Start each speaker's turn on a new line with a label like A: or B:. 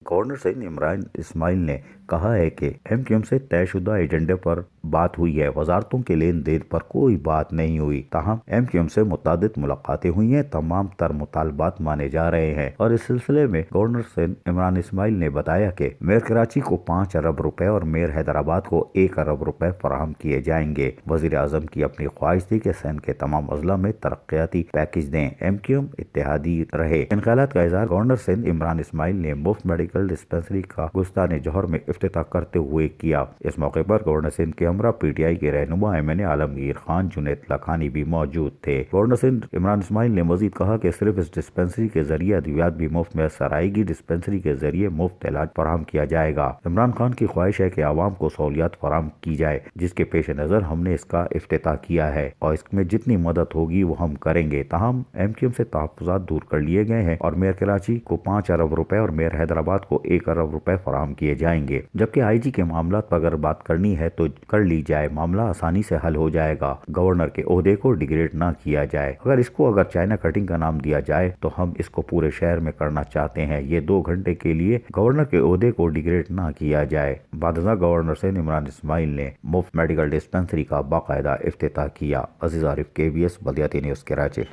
A: Governor Saeed Imran Ismail ने कहा है कि MQM से तयशुदा एजेंडे पर बात हुई है। वजारतों के लेन देन पर कोई बात नहीं हुई। ताहम MQM से मुतादिद मुलाकातें हुई हैं, तमाम तर मुतालबात माने जा रहे हैं। और इस सिलसिले में गवर्नर सईद इमरान इस्माइल ने बताया कि मेयर कराची को 5 अरब रुपए और मेयर हैदराबाद को 1 अरब रुपए फराहम किए जाएंगे। वजीर आजम की अपनी ख्वाहिश थी कि सिंध के तमाम अजला में तरक्याती पैकेज दें। MQM इत्तेहादी रहे। इन ख्यालात का इजहार गवर्नर सईद इमरान इस्माइल ने मुफ्त मेडिकल डिस्पेंसरी का गुस्तान जौहर में इफ्तिताह करते हुए किया। इस मौके पर गवर्नर सिंध के हमरा PTI के रहनुमा MNA आलमगीर खान जुनैद लखानी भी मौजूद थे। गवर्नर सिंध इमरान इस्माइल ने मजीद कहा कि सिर्फ इस डिस्पेंसरी के जरिए अद्वियात भी मुफ्त मैसर आएगी। डिस्पेंसरी के जरिए मुफ्त इलाज फराहम किया जाएगा। इमरान खान की ख्वाहिश है कि आवाम को सहूलियात फराहम की जाए, जिसके पेश नजर हमने इसका इफ्तिताह किया है और इसमें जितनी मदद होगी वो हम करेंगे। ताहम MQM से तहफ्फुज़ात दूर कर लिए गए हैं और मेयर कराची को 5 अरब रुपए और मेयर हैदराबाद को 1 अरब रुपए फराहम किए जाएंगे। जबकि IG के मामला पर अगर बात करनी है तो कर ली जाए, मामला आसानी से हल हो जाएगा। गवर्नर के ओहदे को डिग्रेड ना किया जाए। अगर चाइना कटिंग का नाम दिया जाए तो हम इसको पूरे शहर में करना चाहते हैं। ये 2 घंटे के लिए गवर्नर के ओहदे को डिग्रेड ना किया जाए। बादशाह गवर्नर सईद इमरान इस्माइल ने मुफ्त मेडिकल डिस्पेंसरी का बाकायदा इफ्तिताह किया। अजीज आरिफ, KBS बल्दियाती न्यूज़, कराची।